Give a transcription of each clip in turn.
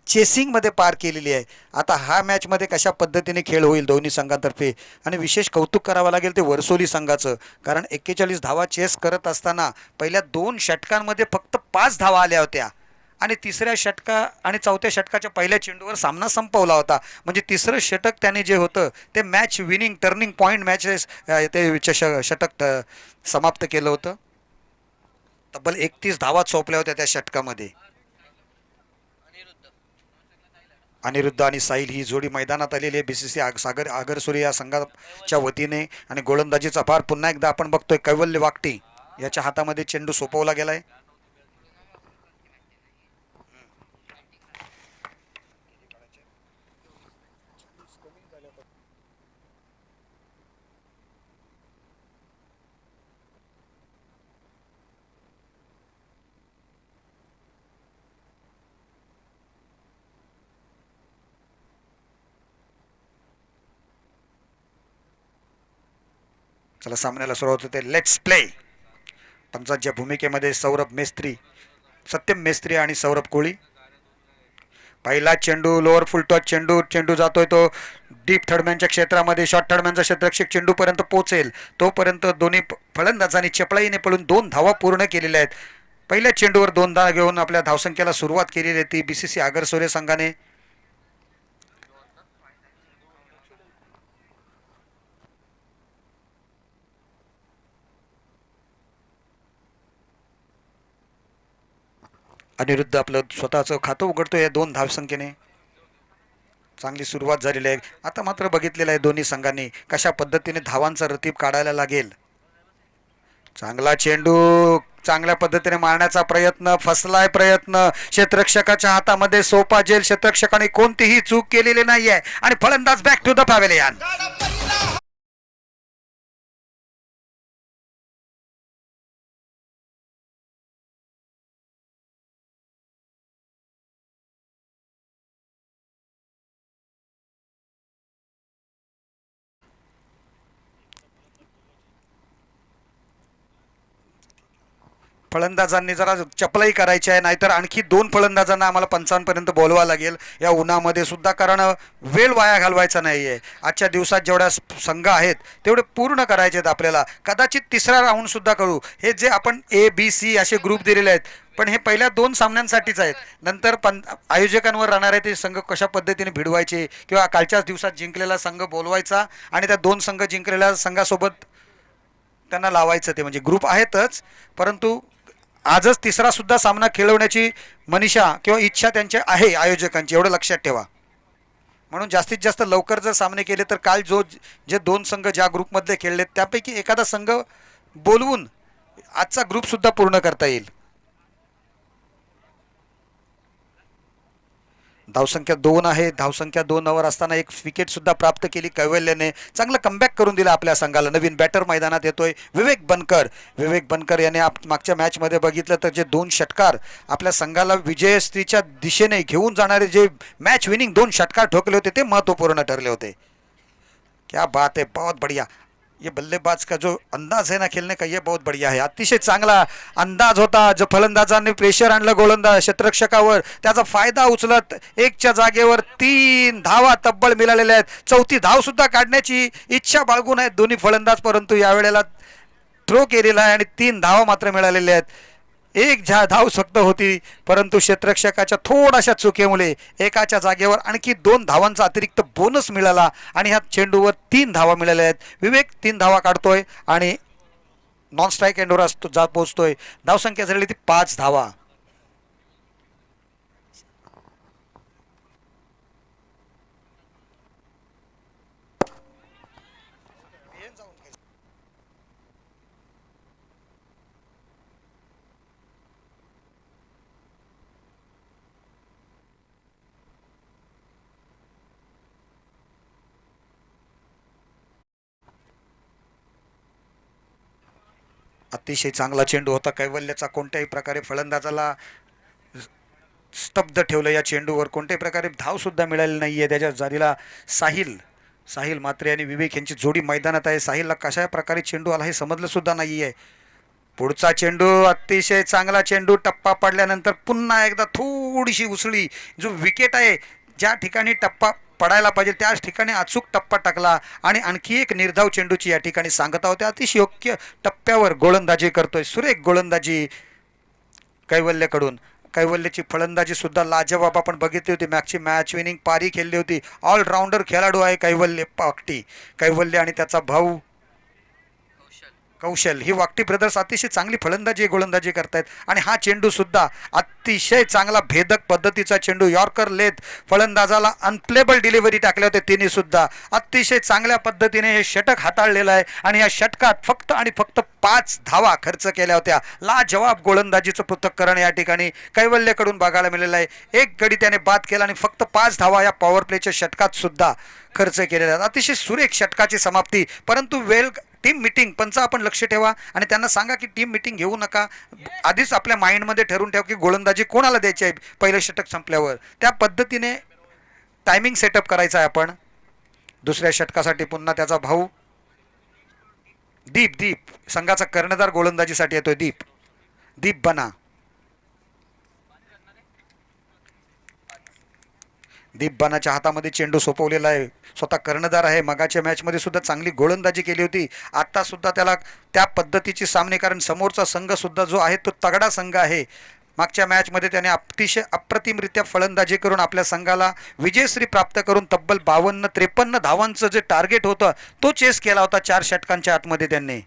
चेसिंगमध्ये पार केलेली आहे. आता हा मॅचमध्ये कशा पद्धतीने खेळ होईल दोन्ही संघांतर्फे, आणि विशेष कौतुक करावं लागेल ते वर्सोली संघाचं, कारण 41 धावा चेस करत असताना पहिल्या 2 षटकांमध्ये फक्त 5 धावा आल्या होत्या आणि तिसऱ्या षटका आणि चौथ्या षटकाच्या पहिल्या चेंडूवर सामना संपवला होता. म्हणजे तिसरं षटक त्याने जे होतं ते match winning turning point matches ते षटक समाप्त केलं होतं. तब्बल 31 धावा चोपल्या होत्या त्या षटकामध्ये. अनिरुद्ध आणि साहिल ही जोडी मैदानात आलेली आहे बीसीसी सागर आगरसुरी या संघाच्या वतीने. आणि गोलंदाजीचा भार पुन्हा एकदा आपण बघतोय कैवल्य वागटी याच्या हातामध्ये चेंडू सोपवला गेलाय. चला सामन्याला सुरुवात होते. Let's play. पंचांच्या भूमिकेमध्ये सौरभ मेस्त्री, सत्यम मेस्त्री आणि सौरभ कोळी. पहिला चेंडू लोअर फुलटॉच चेंडू, चेंडू जातोय तो डीप थर्डमॅनच्या क्षेत्रामध्ये. शॉर्ट थर्डमॅनचा क्षेत्ररक्षक चेंडूपर्यंत पोहोचेल तोपर्यंत दोन्ही फलंदाजांनी चपळाईने पळून 2 धावा पूर्ण केलेल्या आहेत. पहिल्या चेंडूवर 2 धावा घेऊन आपल्या धावसंख्येला सुरुवात केलेली आहे ती बीसीसी आगरसोरे संघाने. अनिरुद्ध आपलं स्वतःचं खातं उघडतो या 2 धावसंख्येने. चांगली सुरुवात झालेली आहे. आता मात्र बघितलेलं आहे दोन्ही संघांनी कशा पद्धतीने धावांचा रतीब काढायला लागेल. चांगला चेंडू चांगल्या पद्धतीने मारण्याचा प्रयत्न, फसलाय प्रयत्न. क्षेत्ररक्षकाच्या हातामध्ये सोपा जेल. क्षेत्ररक्षकाने कोणतीही चूक केलेली नाहीये आणि फलंदाज बॅक टू द पॅव्हेलियन. फलंदाजांनी जरा चपलाई करायची आहे, नाहीतर आणखी 2 फलंदाजांना आम्हाला पंचांपर्यंत बोलवा लागेल या उन्हामध्ये सुद्धा, कारण वेळ वाया घालवायचा नाही आहे. आजच्या दिवसात जेवढ्या संघ आहेत तेवढे पूर्ण करायचे आहेत आपल्याला. कदाचित तिसरा राऊंड सुद्धा करू. हे जे आपण ABC असे ग्रुप दिलेले आहेत, पण हे पहिल्या 2 सामन्यांसाठीच आहेत. नंतर आयोजकांवर राहणारे ते संघ कशा पद्धतीने भिडवायचे, किंवा कालच्याच दिवसात जिंकलेला संघ बोलवायचा आणि त्या 2 संघ जिंकलेल्या संघासोबत त्यांना लावायचं. ते म्हणजे ग्रुप आहेतच, परंतु आजच तिसरा सुद्धा सामना खेळवण्याची मनीषा किंवा इच्छा त्यांची आहे आयोजकांची, एवढं लक्षात ठेवा. म्हणून जास्तीत जास्त लवकर जर सामने केले तर काल जे 2 संघ ज्या ग्रुपमधले खेळले त्यापैकी एखादा संघ बोलवून आजचा ग्रुप सुद्धा पूर्ण करता येईल. धावसंख्या 2 आहे. धावसंख्या 2वर असताना एक विकेट सुद्धा प्राप्त केली कैवल्याने. चांगलं कमबॅक करून दिलं आपल्या संघाला. नवीन बॅटर मैदानात येतोय विवेक बनकर. विवेक बनकर याने मागच्या मॅचमध्ये बघितलं तर जे 2 षटकार आपल्या संघाला विजयश्रीच्या दिशेने घेऊन जाणारे, जे मॅच विनिंग 2 षटकार ठोकले होते ते महत्त्वपूर्ण ठरले होते. क्या बात है, बहुत बढ़िया. ये बल्लेबाज का जो अंदाज है ना खेलने का, ये बहुत बढ़िया है. अतिशय चांगला अंदाज होता. जो फलंदाजांनी प्रेशर आणलं गोलंदाज क्षेत्ररक्षकावर, त्याचा फायदा उचलत 1च्या जागेवर 3 धावा तब्बल मिळालेल्या आहेत. 4थी धाव सुद्धा काढण्याची इच्छा बाळगून आहेत दोन्ही फलंदाज, परंतु यावेळेला थ्रो केलेला आहे आणि 3 धावा मात्र मिळालेल्या आहेत. एक धाव फक्त होती, परंतु क्षेत्ररक्षकाच्या थोड्याशा चुकीमुळे एकाच्या जागेवर आणखी 2 धावांचा अतिरिक्त बोनस मिळाला आणि ह्या चेंडूवर 3 धावा मिळाल्या आहेत. विवेक 3 धावा काढतोय आणि नॉन स्ट्राईक एंडवर असतो जात पोहोचतोय. धावसंख्या झालेली ती 5 धावा. अतिशय चांगला चेंडू होता कैवल्याचा. कोणत्याही प्रकारे फलंदाजाला स्तब्ध ठेवलं या चेंडूवर. कोणत्याही प्रकारे धाव सुद्धा मिळाली नाहीये. त्याच्या जारीला साहिल मात्रे आणि विवेक यांची जोडी मैदानात आहे. साहिलला कशा प्रकारे चेंडू आला हे समजलं सुद्धा नाहीये. पुढचा चेंडू अतिशय चांगला चेंडू, टप्पा पडल्यानंतर पुन्हा एकदा थोडीशी उसळी. जो विकेट आहे ज्या ठिकाणी टप्पा पडायला पाहिजे त्याच ठिकाणी अचूक टप्पा टाकला आणि आणखी एक निर्धाव चेंडूची या ठिकाणी सांगता होते. अतिशय योग्य टप्प्यावर गोलंदाजी करतोय, सुरेख गोलंदाजी कैवल्यकडून. कैवल्यची फलंदाजी सुद्धा लाजवाब आपण बघितली होती. मॅचची मॅच विनिंग पारी खेळली होती. ऑलराऊंडर खेळाडू आहे कैवल्य वाकटी. कैवल्य आणि त्याचा भाऊ कौशल, ही वाकटी ब्रदर्स अतिशय चांगली फलंदाजी गोलंदाजी करतायत. आणि हा चेंडू सुद्धा अतिशय चांगला भेदक पद्धतीचा चेंडू. यॉर्कर लेथ फलंदाजाला अनप्लेबल डिलिव्हरी टाकले होते तिने सुद्धा. अतिशय चांगल्या पद्धतीने हे षटक हाताळलेलं आहे आणि या षटकात फक्त आणि फक्त 5 धावा खर्च केल्या होत्या. लाजवाब गोलंदाजीचं पृथक्करण या ठिकाणी कैवल्यकडून बघायला मिळालं आहे. एक गडी त्याने बाद केला आणि फक्त 5 धावा या पॉवर प्लेच्या षटकात सुद्धा खर्च केलेल्या आहेत. अतिशय सुरेख षटकाची समाप्ती. परंतु वेल टीम मिटिंग पंच आपण लक्ष ठेवा आणि त्यांना सांगा की टीम मिटिंग घेऊ नका, आधीच आपल्या माइंडमध्ये ठरवून ठेवा की गोलंदाजी कोणाला द्यायची आहे पहिलं षटक संपल्यावर. त्या पद्धतीने टायमिंग सेटअप करायचा आहे आपण. दुसऱ्या षटकासाठी पुन्हा त्याचा भाऊ दीप संघाचा कर्णधार गोलंदाजीसाठी येतोय. दीप बना. दीप बनाच्या हातामध्ये चेंडू सोपवलेला आहे. स्वतः कर्णधार आहे. मगाच्या मॅचमध्ये सुद्धा चांगली गोलंदाजी केली होती. आता सुद्धा त्याला त्या पद्धतीची सामने, कारण समोरचा संघ सुद्धा जो आहे तो तगडा संघ आहे. मागच्या मॅचमध्ये त्याने अतिशय अप्रतिमरित्या फलंदाजी करून आपल्या संघाला विजयश्री प्राप्त करून तब्बल 52-53 धावांचं जे टार्गेट होतं तो चेस केला होता 4 षटकांच्या आतमध्ये त्यांनी.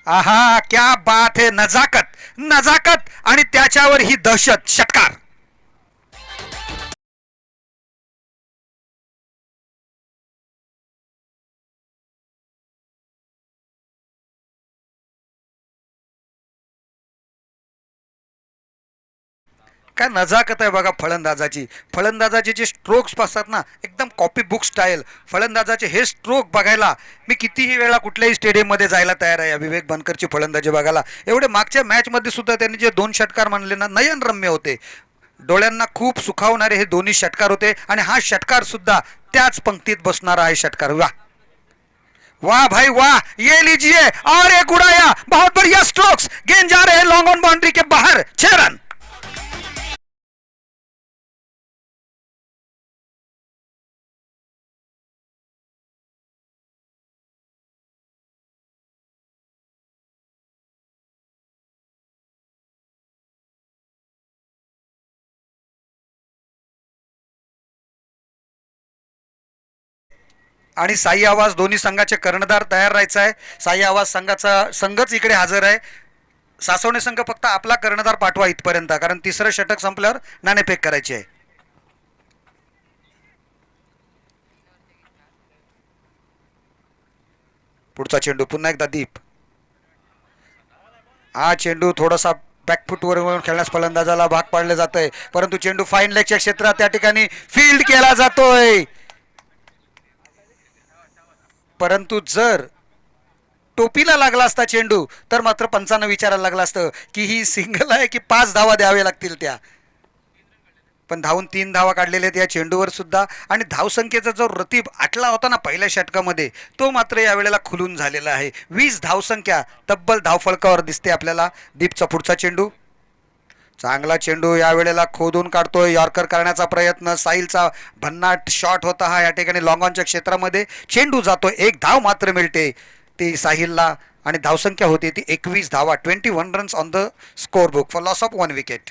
आहा, क्या बात है. नजाकत आणि त्याच्यावर ही दहशत. षटकार. काय नजाकत आहे बघा फलंदाजाची जे स्ट्रोक्स असतात ना एकदम कॉपी बुक स्टाईल. फलंदाजाचे हे स्ट्रोक बघायला मी कितीही वेळा कुठल्याही स्टेडियममध्ये जायला तयार आहे. विवेक बनकरची फलंदाजी बघायला. एवढे मागच्या मॅचमध्ये सुद्धा त्यांनी जे 2 षटकार म्हणले ना नयनरम्य होते. डोळ्यांना खूप सुखावणारे हे दोन्ही षटकार होते आणि हा षटकार सुद्धा त्याच पंक्तीत बसणारा आहे षटकार. वाह वाह भाई वाह, ये लीजिए और एक उड़ाया. बहुत बढ़िया स्ट्रोक्स. गेंद जा रहे हैं लॉन्ग ऑन बाउंड्री के बाहर. 6 रन. आणि साई आवाज दोन्ही संघाचे कर्णधार तयार राहायचा आहे. साई आवाज संघच इकडे हजर आहे. सासवणे संघ फक्त आपला कर्णधार पाठवा इथपर्यंत, कारण तिसरं षटक संपल्यावर नाणेफेक करायची आहे. पुढचा चेंडू पुन्हा एकदा दीप. हा चेंडू थोडासा बॅकफुटवर खेळण्यास फलंदाजाला भाग पाडले जात आहे, परंतु चेंडू फाईन लेगच्या क्षेत्रात त्या ठिकाणी फील्ड केला जातोय. परंतु जर टोपीला लागला असता चेंडू तर मात्र पंचांना विचारायला लागला असतं की ही सिंगल आहे की 5 धावा द्यावे लागतील त्या. पण धावून 3 धावा काढलेल्या आहेत या चेंडूवर सुद्धा. आणि धावसंख्येचा जो रतीब आटला होता ना पहिल्या षटकामध्ये तो मात्र यावेळेला खुलून झालेला आहे. 20 धावसंख्या तब्बल धावफलकावर दिसते आपल्याला. दीपचा पुढचा चेंडू. चांगला चेंडू यावेळेला खोदून काढतोय. यॉर्कर करण्याचा प्रयत्न. साहिलचा भन्नाट शॉट होता हा या ठिकाणी लॉंग ऑनच्या क्षेत्रामध्ये. चेंडू जातोय. 1 धाव मात्र मिळते ती साहिलला आणि धावसंख्या होती ती 21 धावा. 21 runs on the score book for loss of 1 wicket.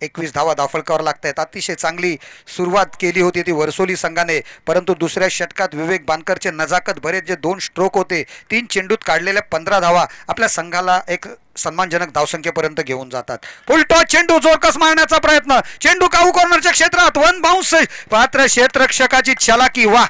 21 धावा धावफलकावर लागतायत. अतिशय चांगली सुरुवात केली होती ती वर्सोली संघाने, परंतु दुसऱ्या षटकात विवेक बानकरचे नजाकत भरेत जे 2 स्ट्रोक होते 3 चेंडूत काढलेल्या 15 धावा आपल्या संघाला एक सन्मानजनक धावसंख्येपर्यंत घेऊन जातात. फुलटॉस चेंडू जोरकस मारण्याचा प्रयत्न. चेंडू काऊ कॉर्नरच्या क्षेत्रात. 1 बाउन्स. पात्र क्षेत्ररक्षकाची चलाकी. वाह,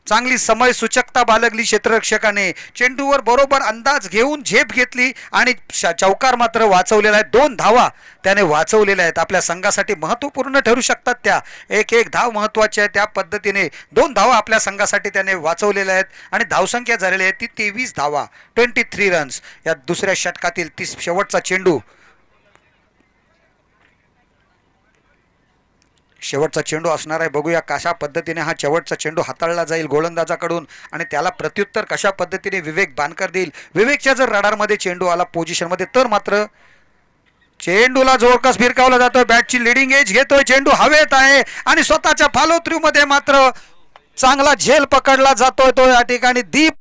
चांगली समय सूचकता बाळगली क्षेत्ररक्षकाने. चेंडूवर बरोबर अंदाज घेऊन झेप घेतली आणि चौकार मात्र वाचवलेला आहे. 2 धावा त्याने वाचवलेल्या आहेत. आपल्या संघासाठी महत्त्वपूर्ण ठरू शकतात त्या. एक धाव महत्त्वाची आहे. त्या पद्धतीने 2 धावा आपल्या संघासाठी त्याने वाचवलेल्या आहेत आणि धावसंख्या झालेली आहे ती 23 धावा. 23 रन्स. या दुसऱ्या षटकातील शेवटचा चेंडू. शेवटचा चेंडू असणार आहे. बघूया कशा पद्धतीने हा शेवटचा चेंडू हाताळला जाईल गोलंदाजाकडून आणि त्याला प्रत्युत्तर कशा पद्धतीने विवेक बानकर देईल. विवेकच्या जर रडारमध्ये चेंडू आला पोझिशनमध्ये तर मात्र चेंडूला जोरकस भिरकावला जातो. बॅटची लिडिंग एज घेतोय. चेंडू हवेत आहे आणि स्वतःच्या फॉलो थ्रू मध्ये मात्र चांगला झेल पकडला जातोय तो या ठिकाणी. दीप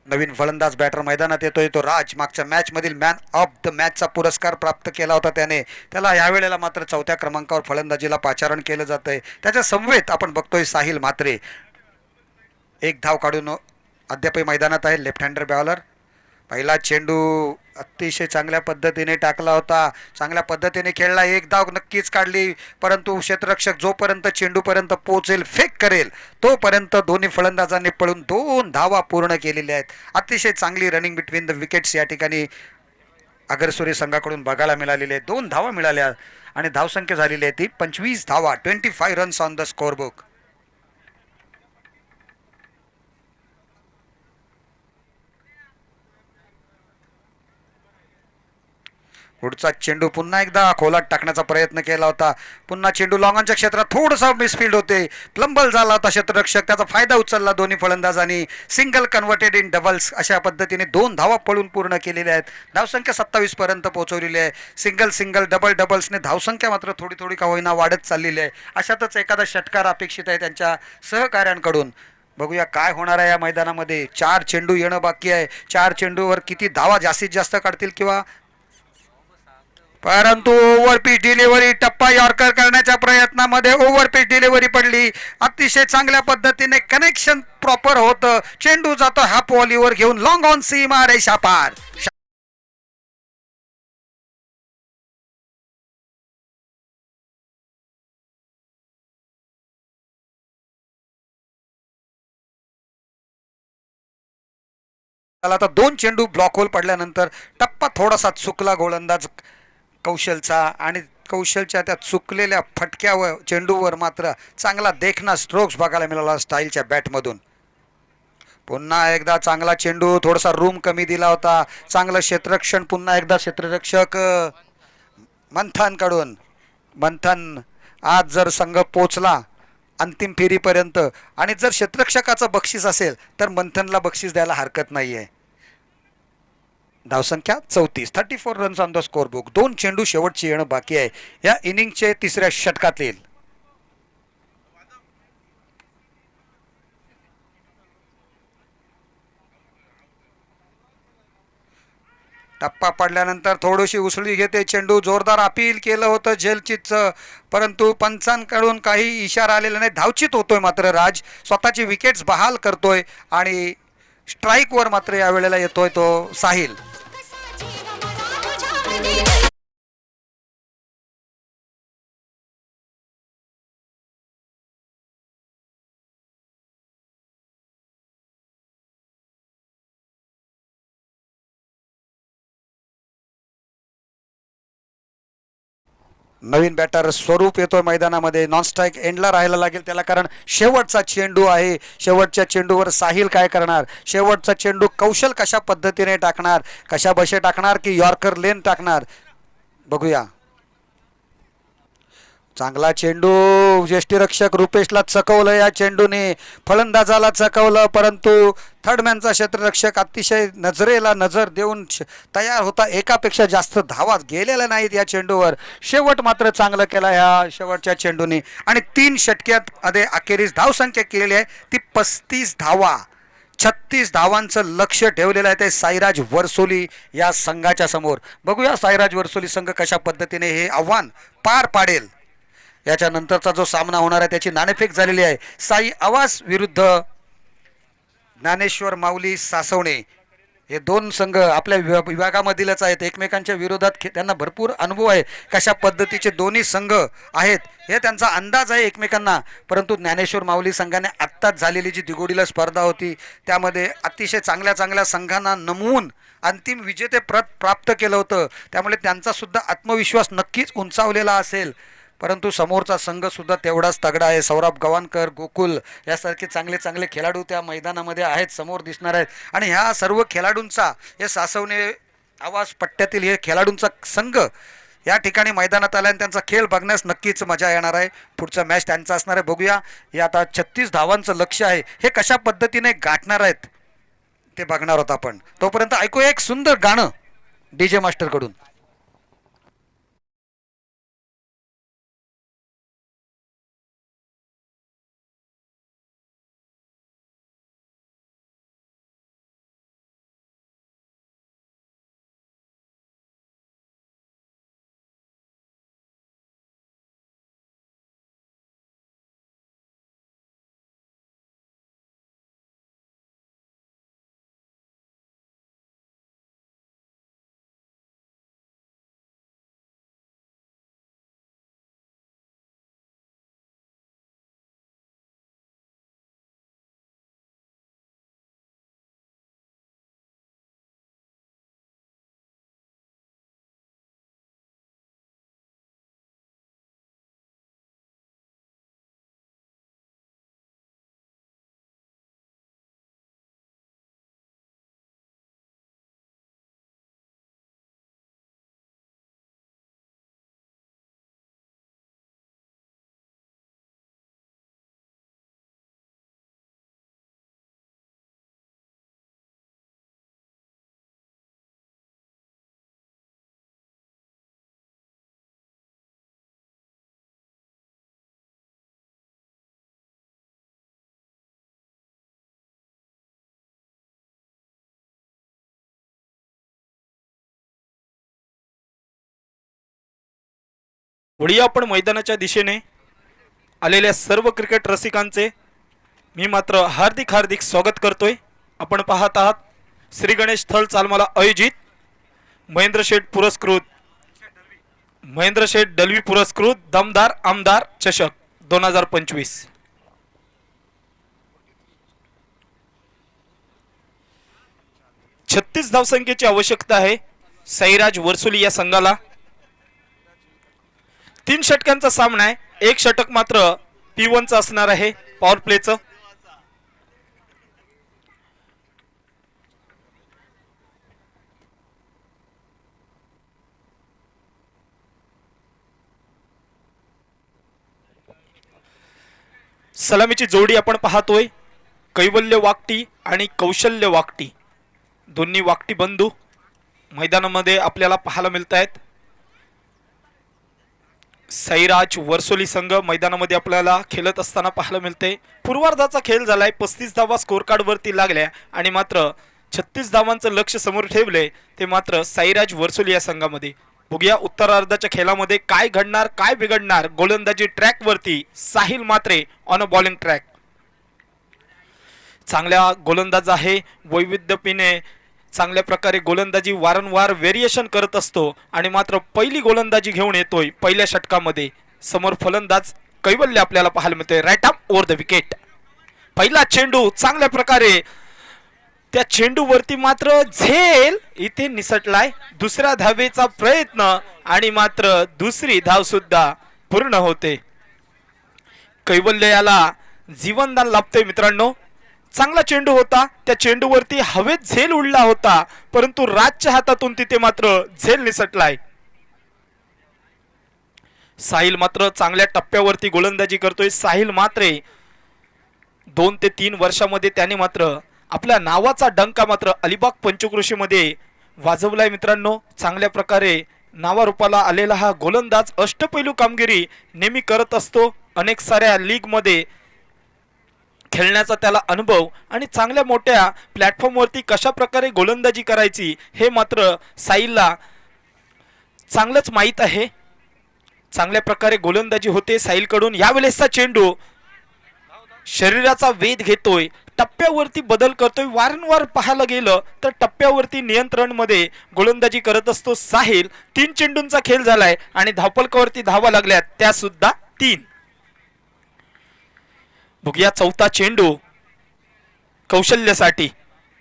नवीन फलंदाज बॅटर मैदानात येतोय तो राज. मागच्या मॅच मधील मॅन ऑफ द मॅचचा पुरस्कार प्राप्त केला होता त्याने. त्याला यावेळेला मात्र 4थ्या क्रमांकावर फलंदाजीला पाचारण केलं जातंय. त्याच्या समवेत आपण बघतोय साहिल म्हात्रे. एक धाव काढून अद्यापही मैदानात आहे लेफ्ट हँडर बॉलर. पहिला चेंडू अतिशय चांगल्या पद्धतीने टाकला होता. चांगल्या पद्धतीने खेळला. एक धाव नक्कीच काढली परंतु क्षेत्ररक्षक जोपर्यंत चेंडूपर्यंत पोहोचेल फेक करेल तोपर्यंत दोन्ही फलंदाजांनी पळून 2 धावा पूर्ण केलेल्या आहेत. अतिशय चांगली रनिंग बिटवीन द विकेट्स या ठिकाणी अगरसुरी संघाकडून बघायला मिळालेली आहे. 2 धावा मिळाल्या आणि धावसंख्या झालेली आहे ती 25 धावा. 25 runs on the score book. पुढचा चेंडू पुन्हा एकदा खोलात टाकण्याचा प्रयत्न केला होता. पुन्हा चेंडू लॉंगॉनच्या क्षेत्रात थोडासा मिसफिल्ड होते. प्लंबल झाला होता क्षेत्ररक्षक. त्याचा फायदा उचलला दोन्ही फलंदाजांनी. सिंगल कन्व्हर्टेड इन डबल्स अशा पद्धतीने 2 धावा पळून पूर्ण केलेल्या आहेत. धावसंख्या 27 पर्यंत पोहोचवलेली आहे. सिंगल सिंगल डबल डबल्सने धावसंख्या मात्र थोडी थोडी का होईना वाढत चाललेली आहे. अशातच एखादा षटकार अपेक्षित आहे त्यांच्या सहकाऱ्यांकडून. बघूया काय होणार आहे या मैदानामध्ये. 4 चेंडू येणं बाकी आहे. 4 चेंडूवर किती धावा जास्तीत जास्त काढतील किंवा परंतु ओव्हरपिच डिलिव्हरी टप्पा यॉर्कर करण्याच्या प्रयत्नामध्ये ओव्हरपिच डिलिव्हरी पडली. अतिशय चांगल्या पद्धतीने कनेक्शन प्रॉपर होतं. चेंडू जातो हाफ व्हॉलीवर घेऊन लॉंग ऑन सीमा रेषा पार. आता 2 चेंडू ब्लॉक होल पडल्यानंतर टप्पा थोडासा चुकला गोलंदाज कौशलचा आणि कौशलच्या त्या चुकलेल्या फटक्यावर चेंडूवर मात्र चांगला देखना स्ट्रोक्स बघायला मिळाला स्टाईलच्या बॅटमधून. पुन्हा एकदा चांगला चेंडू. थोडासा रूम कमी दिला होता. चांगलं क्षेत्ररक्षण पुन्हा एकदा क्षेत्ररक्षक मंथनकडून. मंथन आज जर संघ पोचला अंतिम फेरीपर्यंत आणि जर क्षेत्ररक्षकाचं बक्षीस असेल तर मंथनला बक्षीस द्यायला हरकत नाही आहे. धावसंख्या 34 runs on the score book. 2 चेंडू शेवटची येणं बाकी आहे या इनिंगचे 3ऱ्या षटकातील. टप्पा पडल्यानंतर थोडीशी उसळी घेते चेंडू. जोरदार अपील केलं होतं झेलचितचं परंतु पंचांकडून काही इशारा आलेला नाही. धावचित होतोय मात्र राज. स्वतःची विकेट्स बहाल करतोय आणि स्ट्राईकवर मात्र यावेळेला येतोय तो साहिल. नवीन बॅटर स्वरूप येतोय मैदानामध्ये. नॉन स्ट्राईक एंडला राहायला लागेल त्याला कारण शेवटचा चेंडू आहे. शेवटच्या चेंडूवर साहिल काय करणार. शेवटचा चेंडू कौशल कशा पद्धतीने टाकणार. कशा बशे टाकणार की यॉर्कर लेन टाकणार बघूया. चांगला चेंडू. यष्टीरक्षक रुपेशला चकवलं या चेंडूने. फलंदाजाला चकवलं परंतु थर्डमॅनचा क्षेत्ररक्षक अतिशय नजरेला नजर देऊन तयार होता. एकापेक्षा जास्त धावा गेलेल्या नाहीत या चेंडूवर. शेवट मात्र चांगलं केला ह्या शेवटच्या चेंडूने आणि 3 षटक्यात मध्ये अखेरीस धावसंख्या केलेली आहे ती 35 धावा. 36 धावांचं लक्ष ठेवलेलं आहे ते साईराज वरसोली या संघाच्या समोर. बघूया साईराज वरसोली संघ कशा पद्धतीने हे आव्हान पार पाडेल. याच्या नंतरचा जो सामना होणार आहे त्याची नाणेफेक झालेली आहे. साई आवास विरुद्ध ज्ञानेश्वर माऊली सासवणे. हे दोन संघ आपल्या विभागामधीलच आहेत, एकमेकांच्या विरोधात त्यांना भरपूर अनुभव आहे. कशा पद्धतीचे दोन्ही संघ आहेत हे त्यांचा अंदाज आहे एकमेकांना. परंतु ज्ञानेश्वर माऊली संघाने आत्ताच झालेली जी दिगोडीला स्पर्धा होती त्यामध्ये अतिशय चांगल्या चांगल्या संघांना नमवून अंतिम विजेतेपद प्राप्त केलं होतं. त्यामुळे त्यांचा सुद्धा आत्मविश्वास नक्कीच उंचावलेला असेल. परंतु समोरचा संघ सुद्धा तेवढाच तगडा आहे. सौरभ गव्हाणकर, गोकुल यासारखे चांगले चांगले खेळाडू त्या मैदानामध्ये आहेत, समोर दिसणार आहेत. आणि ह्या सर्व खेळाडूंचा हे सासवणे आवाज पट्ट्यातील हे खेळाडूंचा संघ या ठिकाणी मैदानात आला आणि त्यांचा खेळ बघण्यास नक्कीच मजा येणार आहे. पुढचा मॅच त्यांचा असणार आहे. बघूया हे आता 36 धावांचं लक्ष आहे हे कशा पद्धतीने गाठणार आहेत ते बघणार आहोत आपण. तोपर्यंत ऐकूया एक सुंदर गाणं डीजे मास्टर कडून. पुढे आपण मैदानाच्या दिशेने आलेल्या सर्व क्रिकेट रसिकांचे मी मात्र हार्दिक हार्दिक स्वागत करतोय. आपण पाहत आहात श्री गणेश थळ चालमाला आयोजित महेंद्र शेठ दलवी पुरस्कृत दमदार आमदार चषक 2025. 36 धावसंख्येची आवश्यकता आहे साईराज वरसोली या संघाला. 3 षटकांचा सामना आहे. एक षटक मात्र P1 चा असणार आहे, पॉवर प्लेचं. सलामीची जोडी आपण पाहतोय कैवल्य वाकटी आणि कौशल्य वाकटी, दोन्ही वाकटी बंधू मैदानामध्ये आपल्याला पाहायला मिळत आहेत. साईराज वरसोली संघ मैदानामध्ये आपल्याला खेळत असताना पाहायला मिळते. पूर्वार्धाचा खेळ झालाय. 35 धावा स्कोर कार्ड वरती लागल्या आणि मात्र 36 धावांचं लक्ष समोर ठेवले ते मात्र साईराज वरसोली या संघामध्ये. बघूया उत्तरार्धाच्या खेळामध्ये काय घडणार, काय बिघडणार. गोलंदाजी ट्रॅक वरती साहिल मात्रे ऑन अ बॉलिंग ट्रॅक. चांगल्या गोलंदाज आहे, वैविध्यपणे चांगल्या प्रकारे गोलंदाजी वारंवार व्हेरिएशन करत असतो आणि मात्र पहिली गोलंदाजी घेऊन येतोय पहिल्या षटकामध्ये. समोर फलंदाज कैवल्य आपल्याला पाहायला मिळतोय. Right arm over the wicket. पहिला चेंडू चांगल्या प्रकारे त्या चेंडूवरती मात्र झेल इथे निसटलाय. दुसऱ्या धावेचा प्रयत्न आणि मात्र दुसरी धाव सुद्धा पूर्ण होते. कैवल्य याला जीवनदान लाभतंय मित्रांनो. चांगला चेंडू होता, त्या चेंडूवरती हवेत झेल उडला होता परंतु राजच्या हातातून तिथे मात्र झेल निसटलाय. साहिल मात्र चांगल्या टप्प्यावरती गोलंदाजी करतोय. साहिल मात्रे 2 ते 3 वर्षामध्ये त्याने मात्र आपल्या नावाचा डंका मात्र अलिबाग पंचक्रोशीमध्ये वाजवलाय मित्रांनो. चांगल्या प्रकारे नावारूपाला आलेला हा गोलंदाज अष्टपैलू कामगिरी नेहमी करत असतो. अनेक साऱ्या लीग मध्ये खेळण्याचा त्याला अनुभव आणि चांगल्या मोठ्या प्लॅटफॉर्मवरती कशा प्रकारे गोलंदाजी करायची हे मात्र साहिलला चांगलंच माहीत आहे. चांगल्या प्रकारे गोलंदाजी होते साहिलकडून. यावेळेसचा चेंडू शरीराचा वेध घेतोय, टप्प्यावरती बदल करतोय. वारंवार पाहायला गेलं तर टप्प्यावरती नियंत्रण मध्ये गोलंदाजी करत असतो साहिल. 3 चेंडूंचा खेळ झालाय आणि धावफलकावरती धावा लागल्यात त्या सुद्धा 3. बघूया चौथा चेंडू कौशल्यासाठी.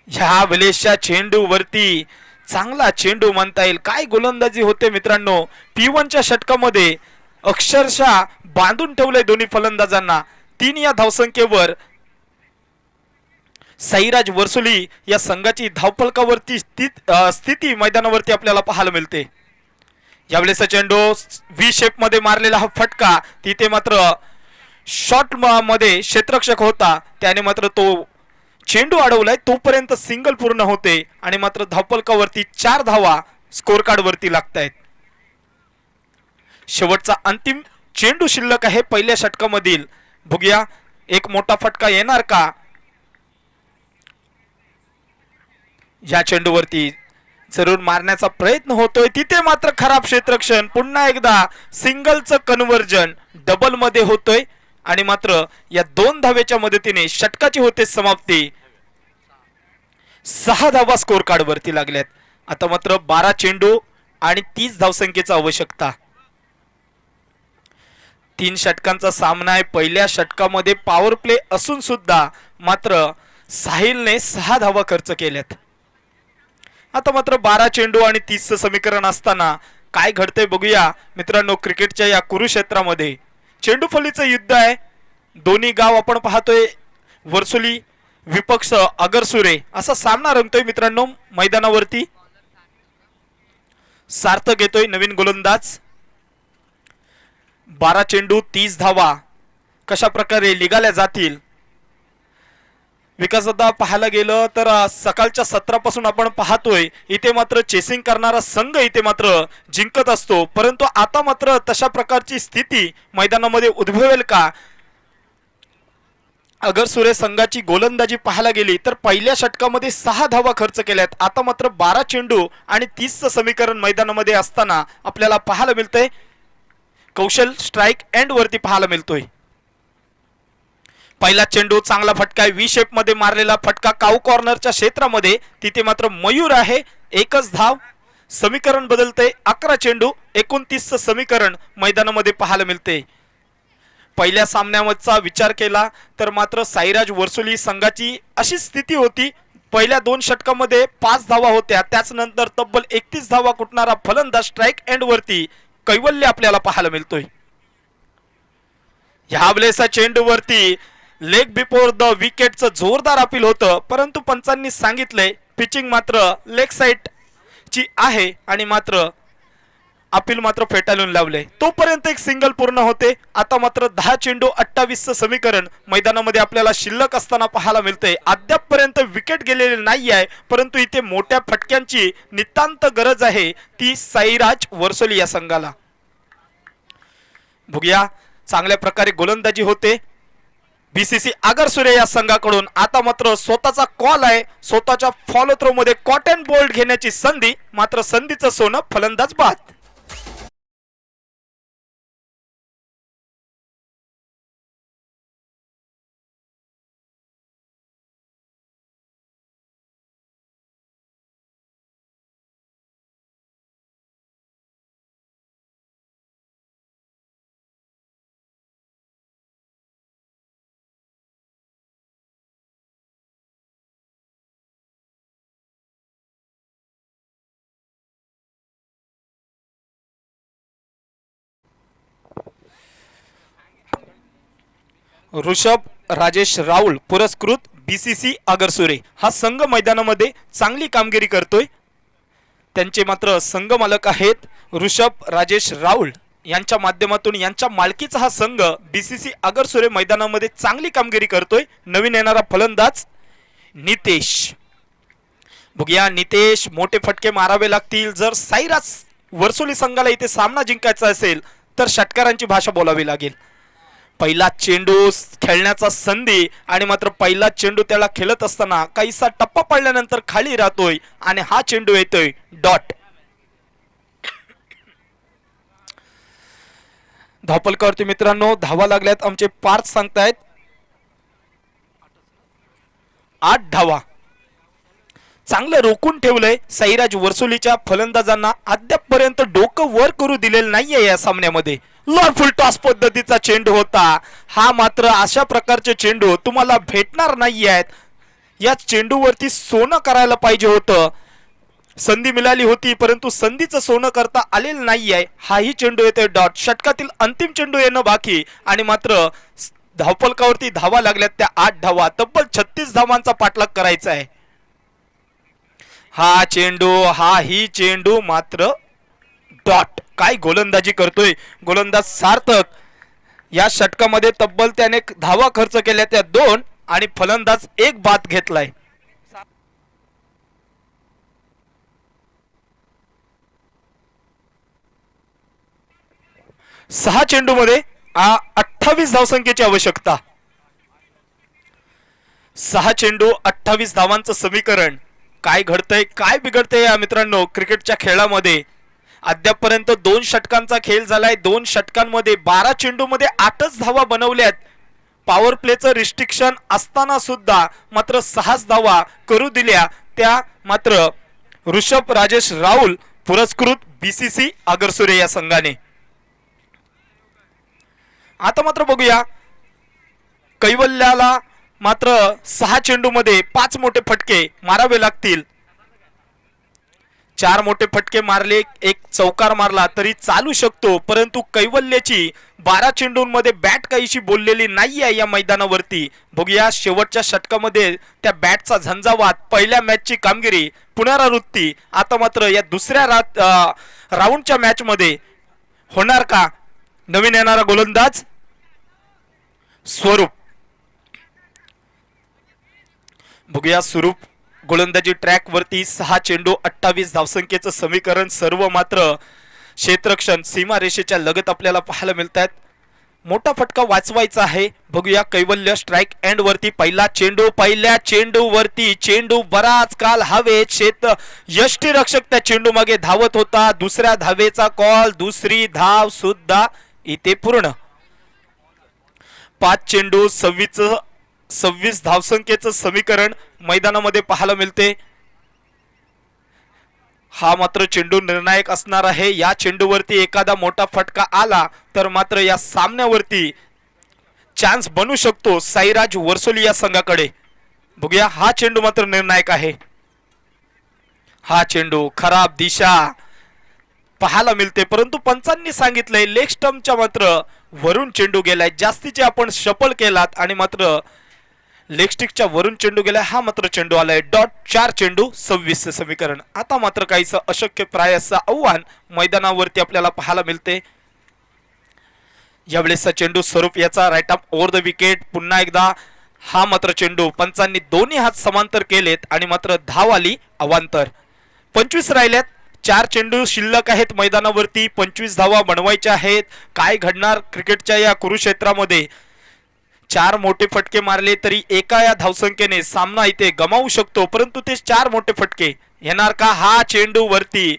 ह्या वेळेसच्या चेंडूवरती चांगला चेंडू म्हणता येईल. काय गोलंदाजी होते मित्रांनो. P1च्या षटकामध्ये अक्षरशः बांधून ठेवलंय दोन्ही फलंदाजांना. 3 या धावसंख्येवर साईराज वरसोली या संघाची धावफलकावरती स्थिती मैदानावरती आपल्याला पाहायला मिळते. यावेळेसचा चेंडू व्ही शेप मध्ये मारलेला हा फटका, तिथे मात्र शॉट मध्ये क्षेत्ररक्षक होता त्याने मात्र तो चेंडू अडवलाय. तोपर्यंत सिंगल पूर्ण होते आणि मात्र धावफलकावरती 4 धावा स्कोर कार्ड वरती लागतायत. शेवटचा अंतिम चेंडू शिल्लक आहे पहिल्या षटकामधील. बघूया एक मोठा फटका येणार का. या चेंडूवरती जरूर मारण्याचा प्रयत्न होतोय, तिथे मात्र खराब क्षेत्ररक्षण. पुन्हा एकदा सिंगलचं कन्व्हर्जन डबल मध्ये होतोय आणि मात्र या 2 धावेच्या मदतीने षटकाची होते समाप्ती. 6 धावा स्कोर कार्ड वरती लागल्यात. आता मात्र 12 चेंडू आणि 30 धावसंख्येचा आवश्यकता. 3 षटकांचा सामना आहे. पहिल्या षटकामध्ये पॉवर प्ले असून सुद्धा मात्र साहिलने 6 धावा खर्च केल्यात. आता मात्र 12 चेंडू आणि 30चं समीकरण असताना काय घडतंय बघूया मित्रांनो. क्रिकेटच्या या कुरुक्षेत्रामध्ये चेंडू फलीचं युद्ध आहे. दोन्ही गाव आपण पाहतोय. वरसोली विपक्ष अगरसुरे असा सामना रंगतोय मित्रांनो मैदानावरती. सार्थक येतोय नवीन गोलंदाज. 12 चेंडू 30 धावा कशा प्रकारे निघाल्या जातील. विकासदा पाहायला गेलं तर सकाळच्या सत्रापासून आपण पाहतोय इथे मात्र चेसिंग करणारा संघ इथे मात्र जिंकत असतो. परंतु आता मात्र तशा प्रकारची स्थिती मैदानामध्ये उद्भवेल का. अगरसुरे संघाची गोलंदाजी पाहायला गेली तर पहिल्या षटकामध्ये 6 धावा खर्च केल्यात. आता मात्र 12 चेंडू आणि 30चं समीकरण मैदानामध्ये असताना आपल्याला पाहायला मिळतंय कौशल स्ट्राइक एंड वरती पाहायला मिळतोय. पहिला चेंडू चांगला फटका आहे. व्ही शेप मध्ये मारलेला फटका काऊ कॉर्नरच्या क्षेत्रामध्ये. तिथे मात्र मयूर आहे. 1च धाव. समीकरण बदलते. 11 चेंडू 29चं समीकरण मैदानामध्ये पाहायला मिळते. पहिल्या सामन्याचा विचार केला तर मात्र साईराज वरसोली संघाची अशी स्थिती होती. पहिल्या 2 षटकामध्ये 5 धावा होत्या. त्याच नंतर तब्बल 31 धावा कुटणारा फलंदाज स्ट्राइक एंड वरती कैवल्य आपल्याला पाहायला मिळतोय. ह्या वेळेसच्या चेंडूवरती लेग बिफोर द विकेटचं जोरदार अपील होतं. परंतु पंचांनी सांगितले पिचिंग मात्र लेग साइड ची आहे आणि मात्र अपील मात्र फेटाळून लावले. तोपर्यंत एक सिंगल पूर्ण होते. आता मात्र 10 चेंडू 28चं समीकरण मैदानामध्ये आपल्याला शिल्लक असताना पाहायला मिळते. अद्यापपर्यंत विकेट गेलेले नाही आहे. परंतु इथे मोठ्या फटक्यांची नितांत गरज आहे ती साईराज वरसोली या संघाला. बघूया चांगल्या प्रकारे गोलंदाजी होते बीसीसी आगरसुरे या संघाकडून. आता मात्र स्वतःचा कॉल आहे. स्वतःच्या फॉलो थ्रो मध्ये कॉटन बोल्ट घेण्याची संधी. मात्र संधीचं सोनं फलंदाज बाद. ऋषभ राजेश राहुल पुरस्कृत बीसीसी आगरसुरे हा संघ मैदानामध्ये चांगली कामगिरी करतोय. त्यांचे मात्र संघ मालक आहेत ऋषभ राजेश राहुल यांच्या माध्यमातून यांच्या मालकीचा हा संघ बीसीसी आगरसुरे मैदानामध्ये चांगली कामगिरी करतोय. नवीन येणारा फलंदाज नितेश. बघूया नितेश मोठे फटके मारावे लागतील. जर साईराज वरसोली संघाला इथे सामना जिंकायचा असेल तर षटकारांची भाषा बोलावी लागेल. पहिला चेंडू खेळण्याचा संधी आणि मात्र पहिला चेंडू त्याला खेळत असताना काहीसा टप्पा पडल्यानंतर खाली राहतोय आणि हा चेंडू येतोय डॉट. धावफलकावरती मित्रांनो धावा लागल्यात. आमचे पार्थ सांगतायत 8 धावा. चांगलं रोखून ठेवलंय साईराज वर्सोलीच्या फलंदाजांना. अद्यापपर्यंत डोकं वर करू दिलेलं नाहीये या सामन्यामध्ये. फुल टॉस पद्धतीचा चेंडू होता हा. मात्र अशा प्रकारचे चेंडू तुम्हाला भेटणार नाही आहेत. या चेंडूवरती सोनं करायला पाहिजे होतं. संधी मिळाली होती परंतु संधीचं सोनं करता आलेलं नाहीये. हाही चेंडू येतोय डॉट. षटकातील अंतिम चेंडू येणं बाकी आणि मात्र धावफलकावरती धावा लागल्यात त्या 8 धावा. तब्बल 36 धावांचा पाठलाग करायचा आहे. हा चेंडू हाही चेंडू मात्र डॉट. काय गोलंदाजी करतोय गोलंदाज सार्थक. या षटकामध्ये तब्बल त्याने धावा खर्च केल्या त्या 2 आणि फलंदाज 1 बाद घेतलाय. 6 चेंडूमध्ये 28 धावसंख्येची आवश्यकता. 6 चेंडू 28 धावांचं समीकरण. काय घडतंय काय बिघडतंय या मित्रांनो क्रिकेटच्या खेळामध्ये. अद्यापपर्यंत 2 षटकांचा खेळ झालाय. 2 षटकांमध्ये 12 चेंडूमध्ये 8च धावा बनवल्यात. पॉवर प्लेचं रिस्ट्रिक्शन असताना सुद्धा मात्र 6 धावा करू दिल्या त्या मात्र ऋषभ राजेश राहुल पुरस्कृत बीसीसी आगरसुरे या संघाने. आता मात्र बघूया कैवल्याला मात्र 6 चेंडूमध्ये 5 मोठे फटके मारावे लागतील. 4 मोठे फटके मारले, 1 चौकार मारला तरी चालू शकतो. परंतु कैवल्याची 12 चेंडूंमध्ये बॅट काहीशी बोललेली नाही आहे या मैदानावरती. बघूया शेवटच्या षटकामध्ये त्या बॅटचा झंझावात, पहिल्या मॅचची कामगिरी पुनरावृत्ती आता मात्र या दुसऱ्या राऊंडच्या मॅच मध्ये होणार का. नवीन येणारा गोलंदाज स्वरूप. बघूया स्वरूप गोलंदाजी ट्रॅक वरती. 6 चेंडू 28 धावसंख्येचं समीकरण. सर्व मात्र क्षेत्ररक्षण सीमारेषेच्या लगत आपल्याला पाहायला मिळतात. मोठा फटका वाचवायचा आहे. बघूया कैवल्य स्ट्राइक एंड वरती. पहिला चेंडू, पहिल्या चेंडू वरती चेंडू बराच काल हवेत. यष्टीरक्षक त्या चेंडू मागे धावत होता. दुसऱ्या धावेचा कॉल, दुसरी धाव सुद्धा इथे पूर्ण. 5 चेंडू 26 धावसंख्येचं समीकरण मैदानामध्ये पाहायला मिळते. हा मात्र चेंडू निर्णायक असणार आहे. या चेंडूवरती एखादा मोठा फटका आला तर मात्र या सामन्यावरती चान्स बनू शकतो साईराज वर्सोली या संघाकडे. बघूया हा चेंडू मात्र निर्णायक आहे. हा चेंडू खराब दिशा पाहायला मिळते परंतु पंचांनी सांगितलंय लेग स्टंपच्या मात्र वरून चेंडू गेलाय. जास्तीचे आपण शफल केलात आणि मात्र लेग स्टिकच्या वरून चेंडू गेलाय. हा मात्र चेंडू आलाय डॉट. 4 चेंडू 26 समीकरण. आता मात्र काहीसं अशक्य प्रायाचं आव्हान मैदानावरती आपल्याला पाहायला मिळते. यावेळेसचा चेंडू स्वरूप याचा right arm over the wicket. पुन्हा एकदा हा मात्र चेंडू पंचांनी दोन्ही हात समांतर केलेत आणि मात्र धाव आली अवांतर. 25 राहिल्यात. 4 चेंडू शिल्लक आहेत मैदानावरती. 25 धावा बनवायच्या आहेत. काय घडणार क्रिकेटच्या या कुरुक्षेत्रामध्ये. 4 मोठे फटके मारले तरी एका या धावसंख्येने सामना इथे गमावू शकतो परंतु ते 4 मोठे फटके येणार का. हा चेंडू वरती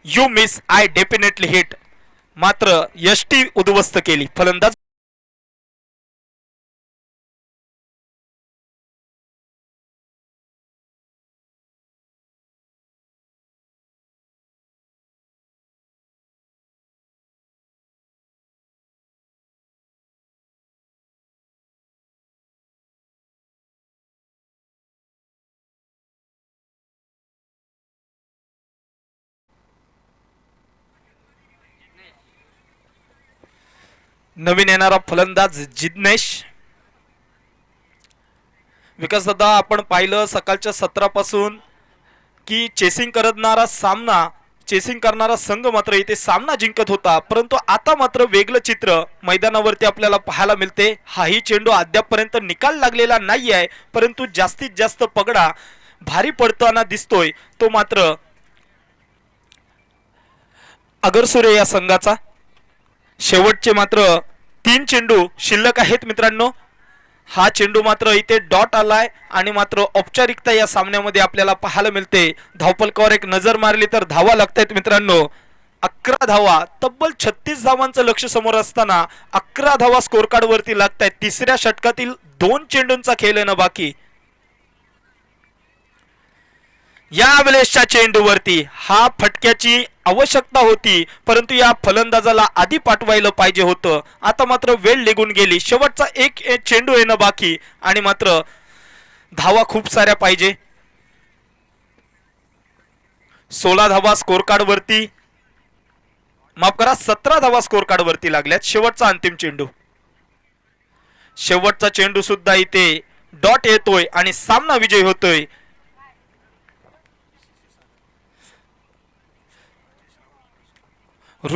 you miss I definitely hit. मात्र यष्टी उद्ध्वस्त केली फलंदाज. नवीन येणारा फलंदाज जिग्नेश. विकास दादा आपण पाहिलं सकाळच्या सत्रापासून की चेसिंग करणारा संघ मात्र इथे सामना जिंकत होता परंतु आता मात्र वेगळं चित्र मैदानावरती आपल्याला पाहायला मिळते. हाही चेंडू अद्यापपर्यंत निकाल लागलेला नाही आहे परंतु जास्तीत जास्त पगडा भारी पडताना दिसतोय तो मात्र अगरसुरे या संघाचा. शेवटचे मात्र 3 चेंडू शिल्लक आहेत मित्रांनो. हा चेंडू मात्र इथे डॉट आलाय आणि मात्र औपचारिकता या सामन्यामध्ये आपल्याला पाहायला मिळते. धावफलकावर एक नजर मारली तर धावा लागतायत मित्रांनो. 11 धावा, तब्बल 36 धावांचं लक्ष समोर असताना 11 धावा स्कोर कार्ड वरती लागतायत. तिसऱ्या षटकातील 2 चेंडूंचा खेळ आहे ना बाकी. यावेळेसच्या चेंडूवरती हा फटक्याची आवश्यकता होती, परंतु या फलंदाजाला आधी पाठवायला पाहिजे होतं. आता मात्र वेळ निघून गेली. शेवटचा एक चेंडू येणं बाकी आणि मात्र धावा खूप साऱ्या पाहिजे. 16 धावा स्कोर कार्ड वरती, माफ करा 17 धावा स्कोर कार्ड वरती लागल्यात. शेवटचा अंतिम चेंडू, शेवटचा चेंडू सुद्धा इथे डॉट येतोय आणि सामना विजय होतोय.